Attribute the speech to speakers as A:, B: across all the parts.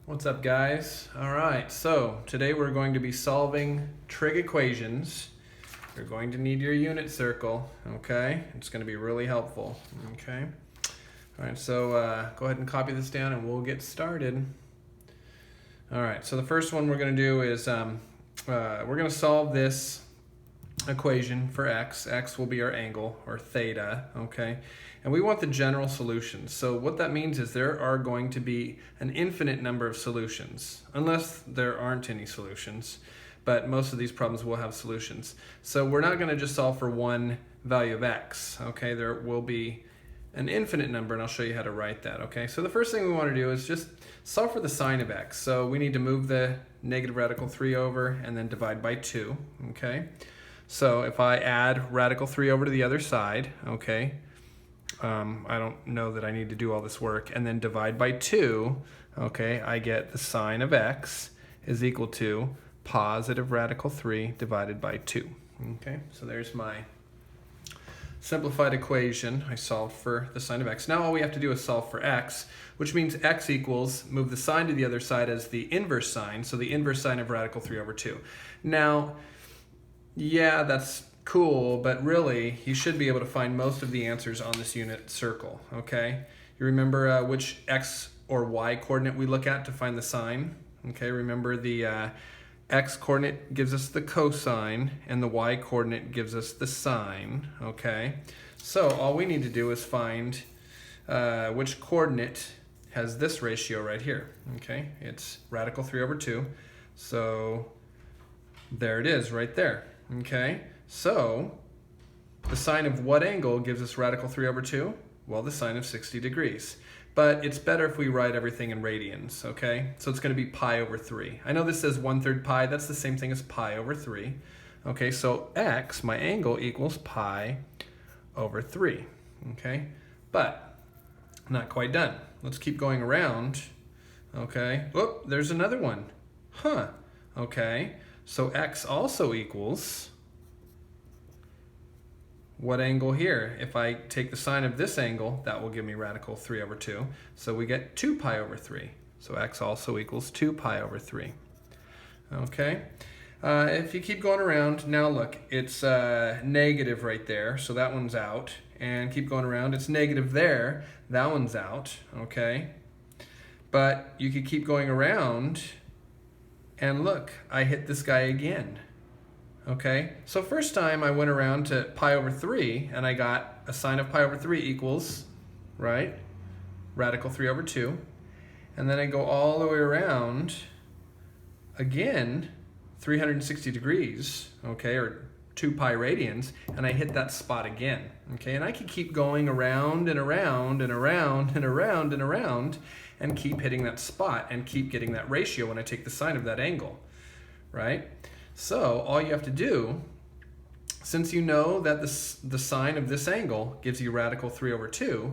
A: What's up, guys? All right, so today we're going to be solving trig equations. You're going to need your unit circle, okay? It's going to be really helpful, okay? All right, so go ahead and copy this down and we'll get started. All right, so the first one we're going to do is we're going to solve this equation for x. X will be our angle, or theta, okay? And we want the general solution. So what that means is there are going to be an infinite number of solutions, unless there aren't any solutions. But most of these problems will have solutions. So we're not going to just solve for one value of x, okay? There will be an infinite number, and I'll show you how to write that, okay? So the first thing we want to do is just solve for the sine of x. So we need to move the negative radical 3 over and then divide by 2, okay? So if I add radical 3 over to the other side, okay, I don't know that I need to do all this work, and then divide by 2, okay, I get the sine of x is equal to positive radical 3 divided by 2. Okay, so there's my simplified equation. I solved for the sine of x. Now all we have to do is solve for x, which means x equals, move the sign to the other side as the inverse sign, so the inverse sign of radical 3 over 2. Now, yeah, that's cool, but really, you should be able to find most of the answers on this unit circle, okay? You remember which x or y coordinate we look at to find the sine? Okay, remember the x coordinate gives us the cosine, and the y coordinate gives us the sine, okay? So all we need to do is find which coordinate has this ratio right here, okay? It's radical 3 over 2, so there it is right there, okay? So the sine of what angle gives us radical 3 over 2? Well, the sine of 60 degrees. But it's better if we write everything in radians, okay? So it's going to be pi over 3. I know this says 1/3 pi. That's the same thing as pi over 3. Okay, so x, my angle, equals pi over 3, okay? But not quite done. Let's keep going around, okay? Whoop, there's another one. Huh, okay. So x also equals what angle here? If I take the sine of this angle, that will give me radical 3 over 2. So we get 2 pi over 3. So x also equals 2 pi over 3. Okay? If you keep going around, now look, it's negative right there, so that one's out. And keep going around, it's negative there, that one's out, okay? But you could keep going around, and look, I hit this guy again. Okay, so first time I went around to pi over 3, and I got a sine of pi over 3 equals, right, radical 3 over 2. And then I go all the way around, again, 360 degrees, okay, or 2 pi radians, and I hit that spot again, okay? And I could keep going around and around and around and around and around and keep hitting that spot and keep getting that ratio when I take the sine of that angle, right? So all you have to do, since you know that the sine of this angle gives you radical 3 over 2,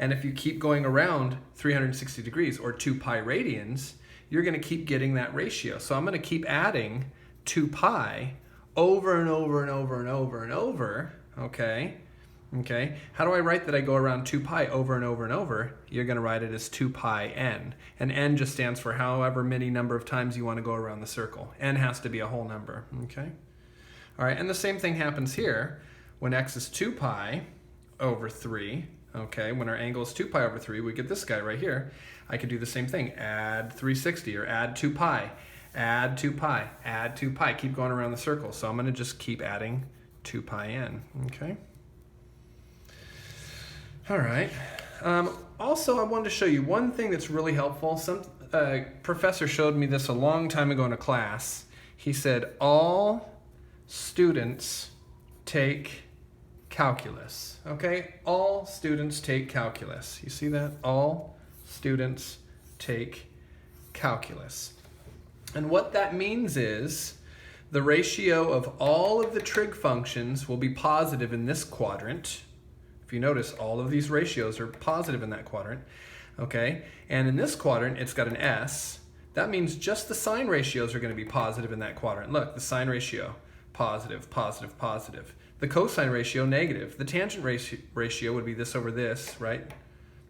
A: and if you keep going around 360 degrees, or 2 pi radians, you're going to keep getting that ratio. So I'm going to keep adding 2 pi over and over and over and over and over, okay? Okay, how do I write that I go around 2 pi over and over and over? You're going to write it as 2 pi n. And n just stands for however many number of times you want to go around the circle. N has to be a whole number, okay? All right, and the same thing happens here. When x is 2 pi over 3, okay, when our angle is 2 pi over 3, we get this guy right here. I could do the same thing, add 360, or add 2 pi, add 2 pi, add 2 pi. Keep going around the circle. So I'm going to just keep adding 2 pi n, okay? All right. Also, I wanted to show you one thing that's really helpful. Some professor showed me this a long time ago in a class. He said, all students take calculus. Okay? All students take calculus. You see that? All students take calculus. And what that means is the ratio of all of the trig functions will be positive in this quadrant. If you notice, all of these ratios are positive in that quadrant, okay? And in this quadrant, it's got an S. That means just the sine ratios are going to be positive in that quadrant. Look, the sine ratio, positive, positive, positive. The cosine ratio, negative. The tangent ratio would be this over this, right?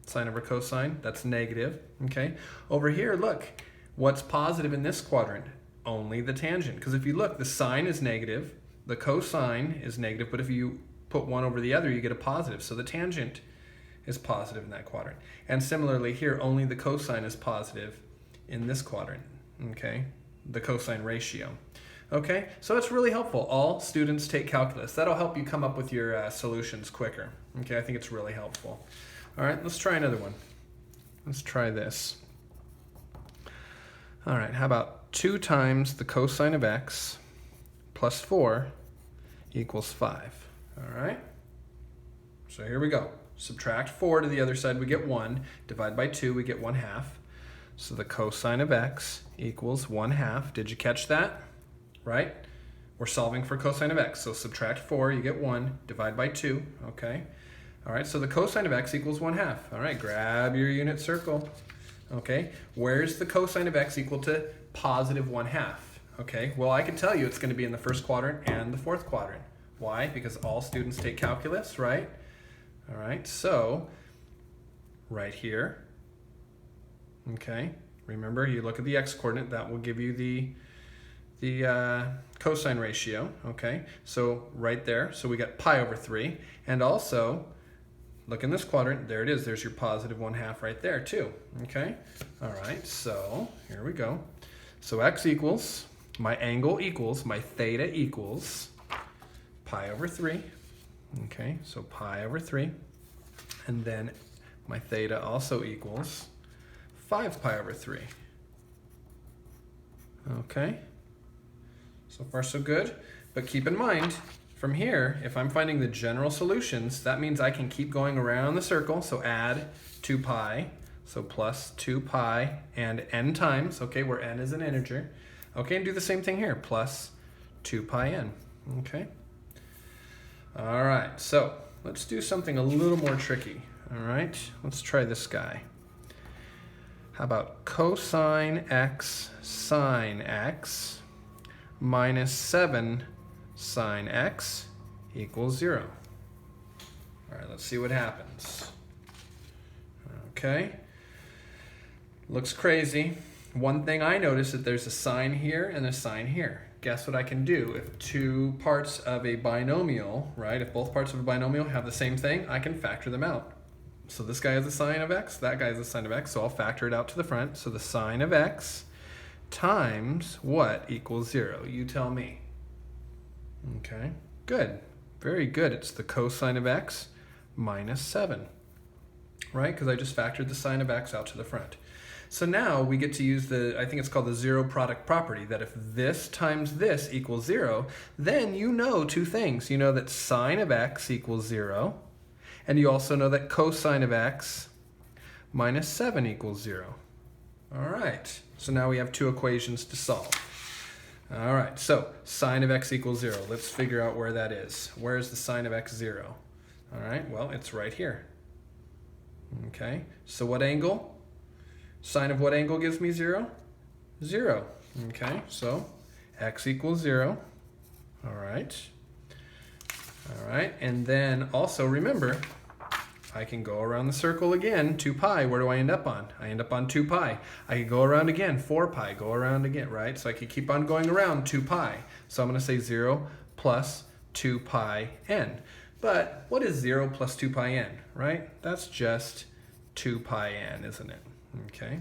A: Sine over cosine, that's negative, okay? Over here, look, What's positive in this quadrant? Only the tangent. Because if you look, the sine is negative, the cosine is negative, but if you put one over the other, you get a positive. So the tangent is positive in that quadrant. And similarly here, only the cosine is positive in this quadrant, okay? The cosine ratio. Okay, so it's really helpful. All students take calculus. That'll help you come up with your solutions quicker. Okay, I think it's really helpful. All right, let's try another one. Let's try this. All right, how about 2 times the cosine of x plus 4 equals 5. All right, so here we go. Subtract 4 to the other side, we get 1. Divide by 2, we get 1/2. So the cosine of x equals 1/2. Did you catch that? Right? We're solving for cosine of x. So subtract 4, you get 1. Divide by 2, okay? All right, so the cosine of x equals 1/2. All right, grab your unit circle. Okay, where's the cosine of x equal to positive 1/2? Okay, well, I can tell you it's going to be in the first quadrant and the fourth quadrant. Why? Because all students take calculus, right? All right, so right here, okay, remember you look at the x-coordinate, that will give you the cosine ratio, okay? So right there, so we got pi over 3, and also look in this quadrant, there it is, there's your positive 1/2 right there too, okay? All right, so here we go. So x equals, my angle equals, my theta equals pi over 3, okay? So pi over 3, and then my theta also equals 5 pi over 3, okay? So far so good, but keep in mind, from here, if I'm finding the general solutions, that means I can keep going around the circle, so add 2 pi, so plus 2 pi and n times, okay, where n is an integer. Okay, and do the same thing here, plus 2 pi n, okay? All right, so let's do something a little more tricky, all right? Let's try this guy. How about cosine x sine x minus 7 sine x equals 0. All right, let's see what happens. Okay, looks crazy. One thing I noticed that there's a sign here and a sign here. Guess what I can do? If two parts of a binomial, right, if both parts of a binomial have the same thing, I can factor them out. So this guy has a sine of x, that guy has a sine of x, so I'll factor it out to the front. So the sine of x times what equals 0? You tell me. Okay, good, very good. It's the cosine of x minus 7, right? Because I just factored the sine of x out to the front. So now we get to use the, I think it's called the zero product property, that if this times this equals 0, then you know two things. You know that sine of x equals 0, and you also know that cosine of x minus 7 equals 0. All right, so now we have two equations to solve. All right, so sine of x equals 0. Let's figure out where that is. Where is the sine of x 0? All right, well, it's right here. Okay, so what angle? Sine of what angle gives me 0? 0. Okay, so x equals 0. All right. All right, and then also remember, I can go around the circle again, 2 pi. Where do I end up on? I end up on 2 pi. I can go around again, 4 pi, go around again, right? So I could keep on going around 2 pi. So I'm going to say 0 plus 2 pi n. But what is 0 plus 2 pi n, right? That's just 2 pi n, isn't it? Okay.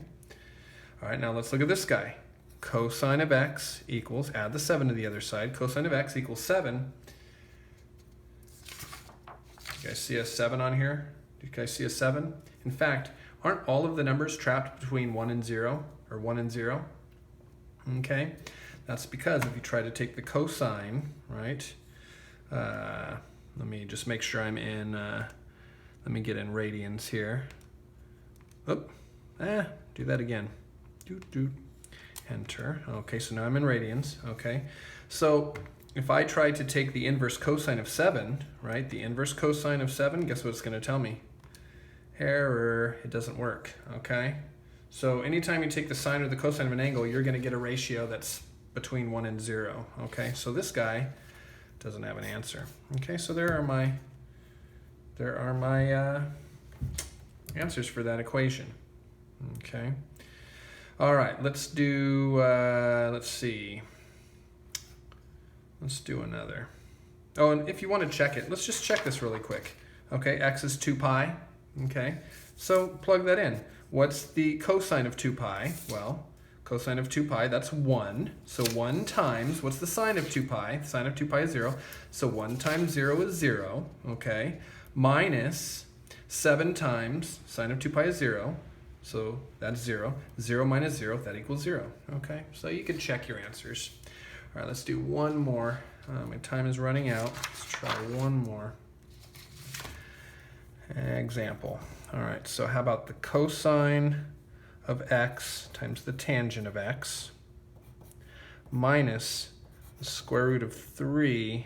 A: All right, now let's look at this guy. Cosine of x equals, add the 7 to the other side, cosine of x equals 7. You guys see a 7 on here? Do you guys see a 7? In fact, aren't all of the numbers trapped between 1 and 0, or 1 and 0? Okay, that's because if you try to take the cosine, right? Let me just make sure I'm in, let me get in radians here. Oop, do that again. Enter. Okay, so now I'm in radians, okay? So if I try to take the inverse cosine of 7, right? The inverse cosine of 7, guess what it's going to tell me? Error, it doesn't work, okay? So anytime you take the sine or the cosine of an angle, you're going to get a ratio that's between 1 and 0, okay? So this guy doesn't have an answer. Okay, so there are my answers for that equation. Okay. All right, let's do, let's see. Let's do another. Oh, and if you want to check it, let's just check this really quick. Okay, x is 2 pi. Okay, so plug that in. What's the cosine of 2 pi? Well, cosine of 2 pi, that's 1. So 1 times, what's the sine of 2 pi? The sine of 2 pi is 0. So 1 times 0 is 0. Okay, minus 7 times sine of 2 pi is 0. So that's 0. 0 minus 0, that equals 0. Okay, so you can check your answers. All right, let's do one more. My time is running out. Let's try one more example. All right, so how about the cosine of x times the tangent of x minus the square root of 3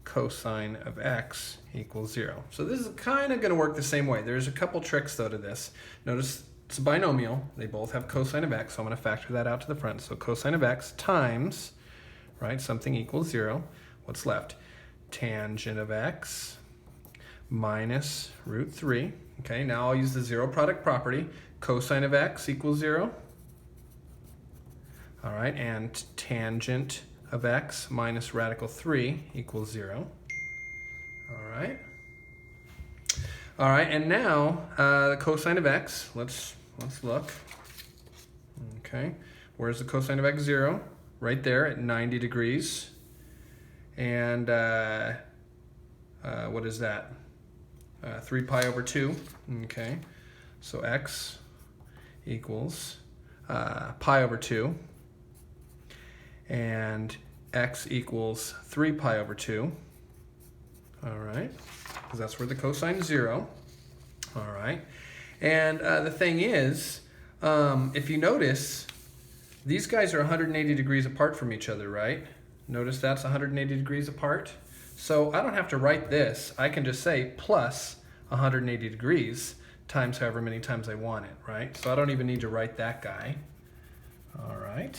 A: cosine of x equals 0. So this is kind of going to work the same way. There's a couple tricks though to this. Notice it's a binomial. They both have cosine of x, so I'm going to factor that out to the front. So cosine of x times, right, something equals 0. What's left? Tangent of x minus root 3. Okay, now I'll use the zero product property. Cosine of x equals 0. All right, and tangent of x minus radical 3 equals 0. All right. All right, and now the cosine of x, let's look. Okay, where's the cosine of x? 0. Right there at 90 degrees. And what is that? 3 pi over 2. Okay, so x equals pi over 2. And x equals 3 pi over 2. All right, because that's where the cosine is 0. All right, and the thing is, if you notice, these guys are 180 degrees apart from each other, right? Notice that's 180 degrees apart. So I don't have to write this. I can just say plus 180 degrees times however many times I want it, right? So I don't even need to write that guy. All right.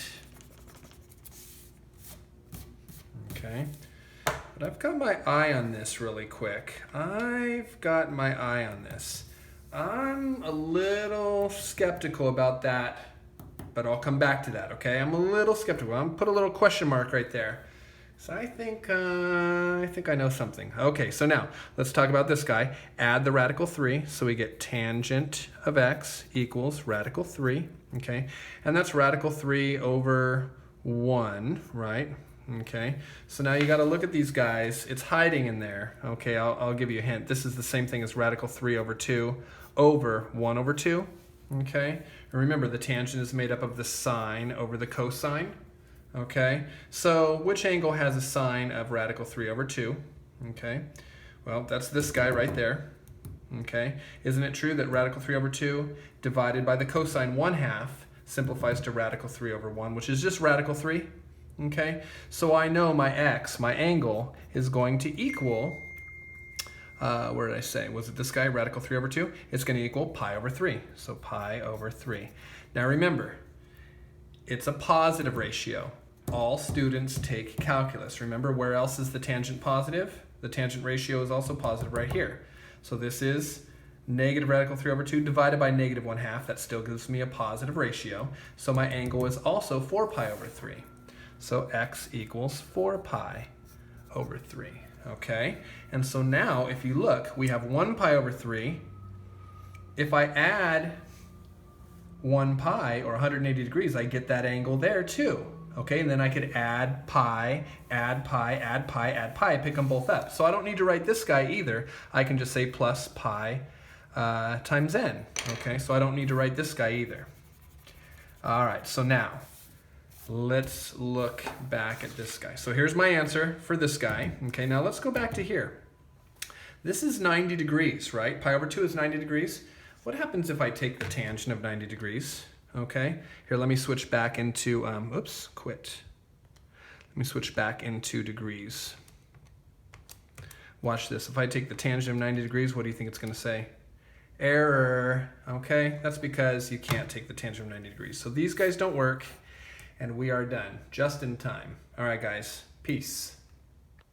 A: Okay. But I've got my eye on this really quick. I've got my eye on this. I'm a little skeptical about that, but I'll come back to that, okay? I'm a little skeptical. I'm gonna put a little question mark right there. So I think I know something. Okay, so now let's talk about this guy. Add the radical 3, so we get tangent of x equals radical 3, okay? And that's radical 3 over 1, right? Okay, so now you got to look at these guys. It's hiding in there. Okay, I'll give you a hint. This is the same thing as radical 3 over 2 over 1 over 2. Okay, and remember the tangent is made up of the sine over the cosine. Okay, so which angle has a sine of radical 3 over 2? Okay, well, that's this guy right there. Okay, isn't it true that radical 3 over 2 divided by the cosine 1/2 simplifies to radical 3 over 1, which is just radical 3? Okay, so I know my x, my angle, is going to equal, where did I say? Was it this guy, radical 3 over 2? It's going to equal pi over 3, so pi over 3. Now remember, it's a positive ratio. All students take calculus. Remember, where else is the tangent positive? The tangent ratio is also positive right here. So this is negative radical 3 over 2 divided by negative 1/2. That still gives me a positive ratio. So my angle is also 4 pi over 3. So x equals 4 pi over 3, okay? And so now, if you look, we have 1 pi over 3. If I add 1 pi, or 180 degrees, I get that angle there too, okay? And then I could add pi, add pi, add pi, add pi, pick them both up. So I don't need to write this guy either. I can just say plus pi times n, okay? So I don't need to write this guy either. All right, so now, let's look back at this guy. So here's my answer for this guy. Okay, now let's go back to here. This is 90 degrees, right? Pi over 2 is 90 degrees. What happens if I take the tangent of 90 degrees? Okay, here, let me switch back into, Let me switch back into degrees. Watch this. If I take the tangent of 90 degrees, what do you think it's going to say? Error. Okay, that's because you can't take the tangent of 90 degrees. So these guys don't work. And we are done, just in time. All right, guys, peace.